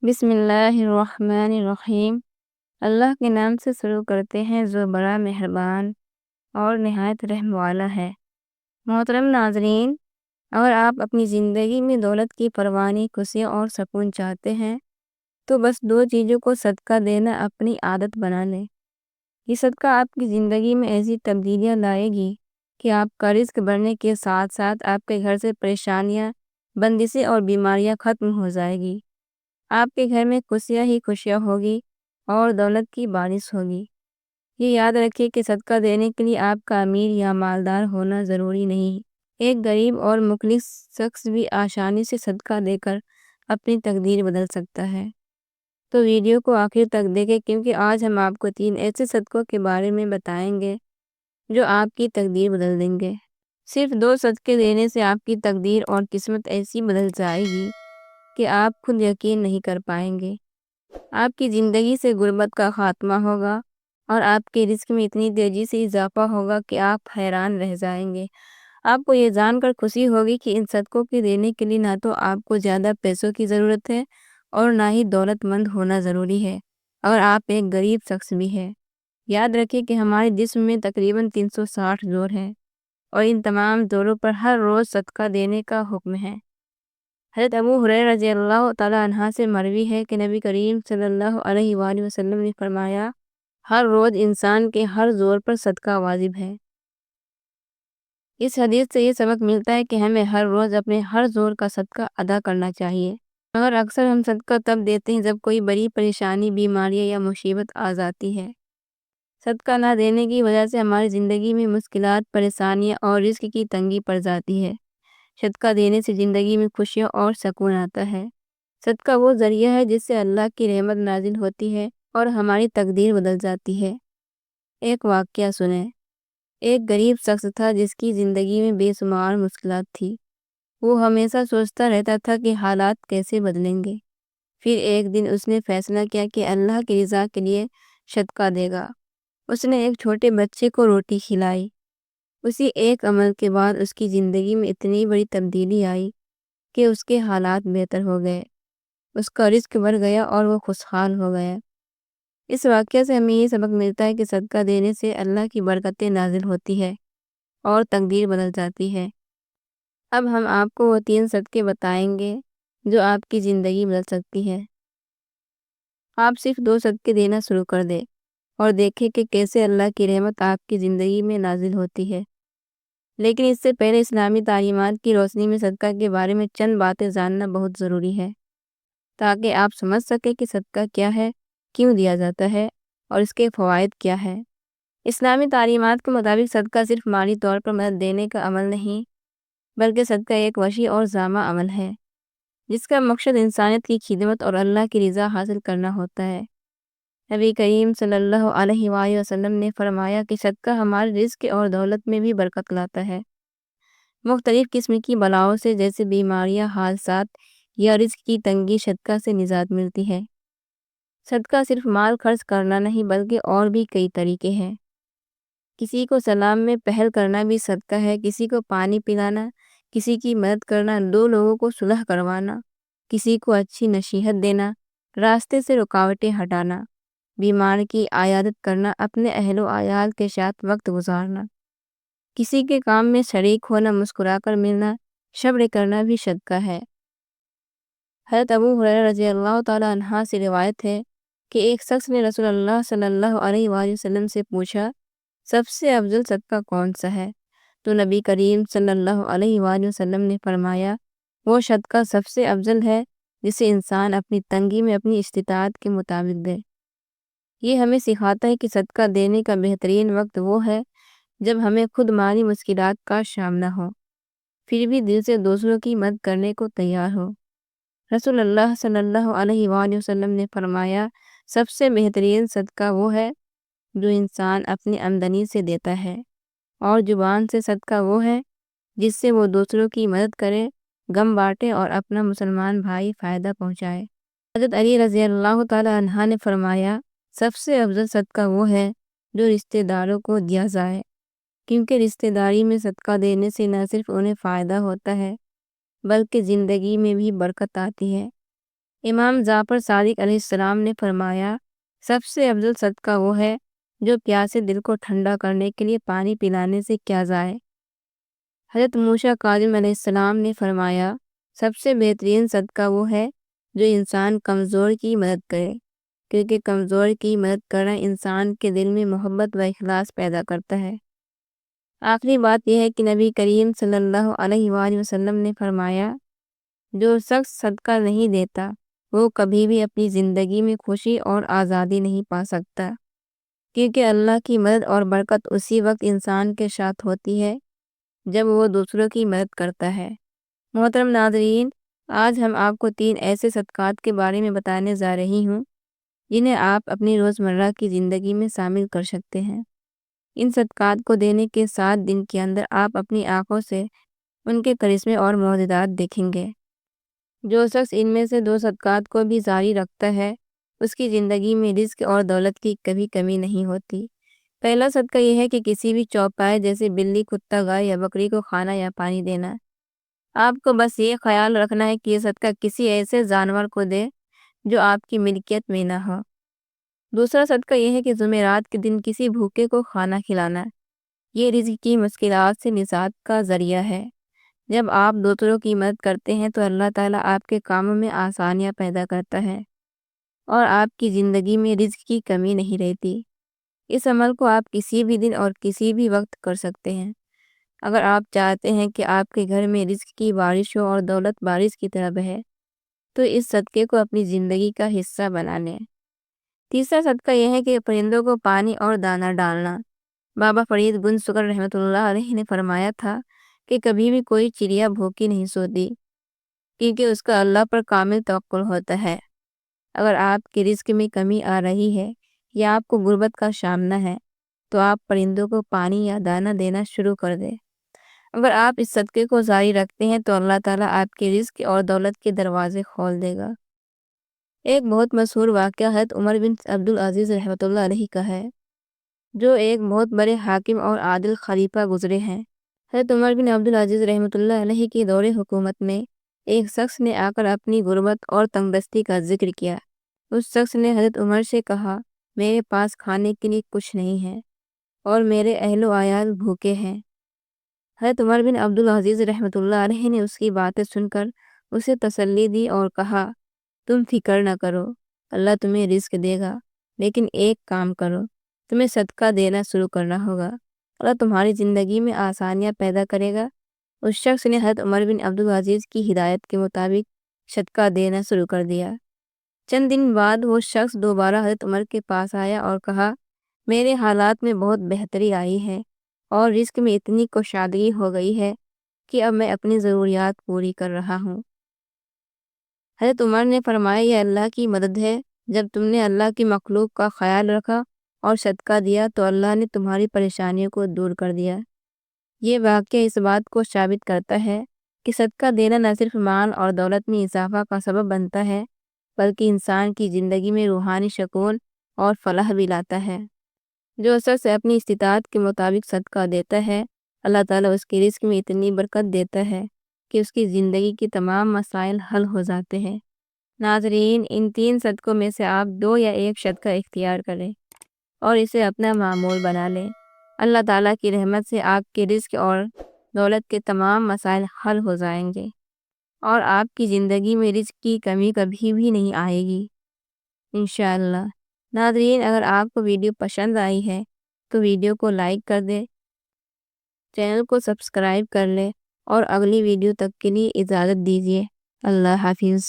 بسم اللہ الرحمن الرحیم۔ اللہ کے نام سے شروع کرتے ہیں جو بڑا مہربان اور نہایت رحم والا ہے۔ محترم ناظرین، اگر آپ اپنی زندگی میں دولت کی فراوانی، خوشی اور سکون چاہتے ہیں تو بس دو چیزوں کو صدقہ دینا اپنی عادت بنا لیں۔ یہ صدقہ آپ کی زندگی میں ایسی تبدیلیاں لائے گی کہ آپ کا رزق بڑھنے کے ساتھ ساتھ آپ کے گھر سے پریشانیاں، بندشیں اور بیماریاں ختم ہو جائے گی۔ آپ کے گھر میں خوشیاں ہی خوشیاں ہوگی اور دولت کی بارش ہوگی۔ یہ یاد رکھیے کہ صدقہ دینے کے لیے آپ کا امیر یا مالدار ہونا ضروری نہیں۔ ایک غریب اور مخلص شخص بھی آسانی سے صدقہ دے کر اپنی تقدیر بدل سکتا ہے۔ تو ویڈیو کو آخر تک دیکھیں، کیونکہ آج ہم آپ کو 3 ایسے صدقوں کے بارے میں بتائیں گے جو آپ کی تقدیر بدل دیں گے۔ صرف 2 صدقے دینے سے آپ کی تقدیر اور قسمت ایسی بدل جائے گی کہ آپ خود یقین نہیں کر پائیں گے۔ آپ کی زندگی سے غربت کا خاتمہ ہوگا اور آپ کے رزق میں اتنی تیزی سے اضافہ ہوگا کہ آپ حیران رہ جائیں گے۔ آپ کو یہ جان کر خوشی ہوگی کہ ان صدقوں کے دینے کے لیے نہ تو آپ کو زیادہ پیسوں کی ضرورت ہے اور نہ ہی دولت مند ہونا ضروری ہے، اور آپ ایک غریب شخص بھی ہے۔ یاد رکھیں کہ ہمارے جسم میں تقریباً 360 جوڑ ہیں، اور ان تمام جوڑوں پر ہر روز صدقہ دینے کا حکم ہے۔ حضرت ابو ہریرہ رضی اللہ تعالیٰ عنہ سے مروی ہے کہ نبی کریم صلی اللہ علیہ وآلہ وسلم نے فرمایا، ہر روز انسان کے ہر جوڑ پر صدقہ واجب ہے۔ اس حدیث سے یہ سبق ملتا ہے کہ ہمیں ہر روز اپنے ہر جوڑ کا صدقہ ادا کرنا چاہیے، مگر اکثر ہم صدقہ تب دیتے ہیں جب کوئی بڑی پریشانی، بیماری یا مصیبت آ جاتی ہے۔ صدقہ نہ دینے کی وجہ سے ہماری زندگی میں مشکلات، پریشانیاں اور رزق کی تنگی پڑ جاتی ہے۔ صدقہ دینے سے زندگی میں خوشیاں اور سکون آتا ہے۔ صدقہ وہ ذریعہ ہے جس سے اللہ کی رحمت نازل ہوتی ہے اور ہماری تقدیر بدل جاتی ہے۔ ایک واقعہ سنیں۔ ایک غریب شخص تھا جس کی زندگی میں بے شمار مشکلات تھی۔ وہ ہمیشہ سوچتا رہتا تھا کہ حالات کیسے بدلیں گے۔ پھر ایک دن اس نے فیصلہ کیا کہ اللہ کی رضا کے لیے صدقہ دے گا۔ اس نے ایک چھوٹے بچے کو روٹی کھلائی۔ اسی ایک عمل کے بعد اس کی زندگی میں اتنی بڑی تبدیلی آئی کہ اس کے حالات بہتر ہو گئے، اس کا رزق بڑھ گیا اور وہ خوشحال ہو گیا۔ اس واقعہ سے ہمیں یہ سبق ملتا ہے کہ صدقہ دینے سے اللہ کی برکتیں نازل ہوتی ہے اور تقدیر بدل جاتی ہے۔ اب ہم آپ کو وہ 3 صدقے بتائیں گے جو آپ کی زندگی بدل سکتی ہے۔ آپ صرف 2 صدقے دینا شروع کر دیں اور دیکھیں کہ کیسے اللہ کی رحمت آپ کی زندگی میں نازل ہوتی ہے۔ لیکن اس سے پہلے اسلامی تعلیمات کی روشنی میں صدقہ کے بارے میں چند باتیں جاننا بہت ضروری ہے، تاکہ آپ سمجھ سکیں کہ صدقہ کیا ہے، کیوں دیا جاتا ہے اور اس کے فوائد کیا ہے۔ اسلامی تعلیمات کے مطابق صدقہ صرف مالی طور پر مدد دینے کا عمل نہیں، بلکہ صدقہ ایک وسیع اور جامع عمل ہے جس کا مقصد انسانیت کی خدمت اور اللہ کی رضا حاصل کرنا ہوتا ہے۔ نبی کریم صلی اللہ علیہ وآلہ وسلم نے فرمایا کہ صدقہ ہمارے رزق اور دولت میں بھی برکت لاتا ہے۔ مختلف قسم کی بلاؤں سے جیسے بیماریاں، حادثات یا رزق کی تنگی، صدقہ سے نجات ملتی ہے۔ صدقہ صرف مال خرچ کرنا نہیں، بلکہ اور بھی کئی طریقے ہیں۔ کسی کو سلام میں پہل کرنا بھی صدقہ ہے، کسی کو پانی پلانا، کسی کی مدد کرنا، 2 لوگوں کو صلح کروانا، کسی کو اچھی نصیحت دینا، راستے سے رکاوٹیں ہٹانا، بیمار کی عیادت کرنا، اپنے اہل و عیال کے ساتھ وقت گزارنا، کسی کے کام میں شریک ہونا، مسکرا کر ملنا، صبر کرنا بھی صدقہ ہے۔ حضرت ابو ہریرہ رضی اللہ تعالیٰ عنہ سے روایت ہے کہ ایک شخص نے رسول اللہ صلی اللہ علیہ وآلہ وسلم سے پوچھا، سب سے افضل صدقہ کون سا ہے؟ تو نبی کریم صلی اللہ علیہ وآلہ وسلم نے فرمایا، وہ صدقہ سب سے افضل ہے جسے انسان اپنی تنگی میں اپنی استطاعت کے مطابق دے۔ یہ ہمیں سکھاتا ہے کہ صدقہ دینے کا بہترین وقت وہ ہے جب ہمیں خود مالی مشکلات کا سامنا ہو، پھر بھی دل سے دوسروں کی مدد کرنے کو تیار ہو۔ رسول اللہ صلی اللہ علیہ وآلہ وسلم نے فرمایا، سب سے بہترین صدقہ وہ ہے جو انسان اپنی آمدنی سے دیتا ہے، اور زبان سے صدقہ وہ ہے جس سے وہ دوسروں کی مدد کرے، غم بانٹے اور اپنا مسلمان بھائی فائدہ پہنچائے۔ حضرت علی رضی اللہ تعالیٰ عنہ نے فرمایا، سب سے افضل صدقہ وہ ہے جو رشتہ داروں کو دیا جائے، کیونکہ رشتہ داری میں صدقہ دینے سے نہ صرف انہیں فائدہ ہوتا ہے بلکہ زندگی میں بھی برکت آتی ہے۔ امام جعفر صادق علیہ السلام نے فرمایا، سب سے افضل صدقہ وہ ہے جو پیاسے دل کو ٹھنڈا کرنے کے لیے پانی پلانے سے کیا جائے۔ حضرت موسیٰ کاظم علیہ السلام نے فرمایا، سب سے بہترین صدقہ وہ ہے جو انسان کمزور کی مدد کرے، کیونکہ کمزور کی مدد کرنا انسان کے دل میں محبت و اخلاص پیدا کرتا ہے۔ آخری بات یہ ہے کہ نبی کریم صلی اللہ علیہ وآلہ وسلم نے فرمایا، جو شخص صدقہ نہیں دیتا وہ کبھی بھی اپنی زندگی میں خوشی اور آزادی نہیں پا سکتا، کیونکہ اللہ کی مدد اور برکت اسی وقت انسان کے ساتھ ہوتی ہے جب وہ دوسروں کی مدد کرتا ہے۔ محترم ناظرین، آج ہم آپ کو 3 ایسے صدقات کے بارے میں بتانے جا رہی ہوں جنہیں آپ اپنی روزمرہ کی زندگی میں شامل کر سکتے ہیں۔ ان صدقات کو دینے کے 7 دن کے اندر آپ اپنی آنکھوں سے ان کے کرشمے اور معجزات دیکھیں گے۔ جو شخص ان میں سے 2 صدقات کو بھی جاری رکھتا ہے اس کی زندگی میں رزق اور دولت کی کبھی کمی نہیں ہوتی۔ پہلا صدقہ یہ ہے کہ کسی بھی چوپائے جیسے بلی، کتا، گائے یا بکری کو کھانا یا پانی دینا۔ آپ کو بس یہ خیال رکھنا ہے کہ یہ صدقہ کسی ایسے جانور کو دے جو آپ کی ملکیت میں نہ ہو۔ دوسرا صدقہ یہ ہے کہ جمعرات کے دن کسی بھوکے کو کھانا کھلانا۔ یہ رزق کی مشکلات سے نجات کا ذریعہ ہے۔ جب آپ دوسروں کی مدد کرتے ہیں تو اللہ تعالیٰ آپ کے کاموں میں آسانیاں پیدا کرتا ہے اور آپ کی زندگی میں رزق کی کمی نہیں رہتی۔ اس عمل کو آپ کسی بھی دن اور کسی بھی وقت کر سکتے ہیں۔ اگر آپ چاہتے ہیں کہ آپ کے گھر میں رزق کی بارش ہو اور دولت بارش کی طرح بہے تو اس صدقے کو اپنی زندگی کا حصہ بنا لیں۔ تیسرا صدقہ یہ ہے کہ پرندوں کو پانی اور دانہ ڈالنا۔ بابا فرید بن سکر رحمۃ اللہ علیہ نے فرمایا تھا کہ کبھی بھی کوئی چڑیا بھوکی نہیں سوتی، کیونکہ اس کا اللہ پر کامل توکل ہوتا ہے۔ اگر آپ کے رزق میں کمی آ رہی ہے یا آپ کو غربت کا سامنا ہے تو آپ پرندوں کو پانی یا دانہ دینا شروع کر دیں۔ اگر آپ اس صدقے کو جاری رکھتے ہیں تو اللہ تعالیٰ آپ کے رزق اور دولت کے دروازے کھول دے گا۔ ایک بہت مشہور واقعہ حضرت عمر بن عبدالعزیز رحمۃ اللہ علیہ کا ہے، جو ایک بہت بڑے حاکم اور عادل خلیفہ گزرے ہیں۔ حضرت عمر بن عبدالعزیز رحمۃ اللہ علیہ کی دور حکومت میں ایک شخص نے آ کر اپنی غربت اور تنگدستی کا ذکر کیا۔ اس شخص نے حضرت عمر سے کہا، میرے پاس کھانے کے لیے کچھ نہیں ہے اور میرے اہل و عیال بھوکے ہیں۔ حضرت عمر بن عبدالعزیز رحمۃ اللہ علیہ نے اس کی باتیں سن کر اسے تسلی دی اور کہا، تم فکر نہ کرو، اللہ تمہیں رزق دے گا، لیکن ایک کام کرو، تمہیں صدقہ دینا شروع کرنا ہوگا، اللہ تمہاری زندگی میں آسانیاں پیدا کرے گا۔ اس شخص نے حضرت عمر بن عبدالعزیز کی ہدایت کے مطابق صدقہ دینا شروع کر دیا۔ چند دن بعد وہ شخص دوبارہ حضرت عمر کے پاس آیا اور کہا، میرے حالات میں بہت بہتری آئی ہے اور رزق میں اتنی کشادگی ہو گئی ہے کہ اب میں اپنی ضروریات پوری کر رہا ہوں۔ حضرت عمر نے فرمایا، یہ اللہ کی مدد ہے۔ جب تم نے اللہ کی مخلوق کا خیال رکھا اور صدقہ دیا تو اللہ نے تمہاری پریشانیوں کو دور کر دیا۔ یہ واقعہ اس بات کو ثابت کرتا ہے کہ صدقہ دینا نہ صرف مال اور دولت میں اضافہ کا سبب بنتا ہے بلکہ انسان کی زندگی میں روحانی سکون اور فلاح بھی لاتا ہے۔ جو شخص اپنی استطاعت کے مطابق صدقہ دیتا ہے، اللہ تعالیٰ اس کے رزق میں اتنی برکت دیتا ہے کہ اس کی زندگی کے تمام مسائل حل ہو جاتے ہیں۔ ناظرین، ان 3 صدقوں میں سے آپ 2 یا 1 صدقہ اختیار کریں اور اسے اپنا معمول بنا لیں۔ اللہ تعالیٰ کی رحمت سے آپ کے رزق اور دولت کے تمام مسائل حل ہو جائیں گے اور آپ کی زندگی میں رزق کی کمی کبھی بھی نہیں آئے گی انشاءاللہ۔ ناظرین، اگر آپ کو ویڈیو پسند آئی ہے تو ویڈیو کو لائک کر دیں، چینل کو سبسکرائب کر لیں اور اگلی ویڈیو تک کے لیے اجازت دیجیے۔ اللہ حافظ۔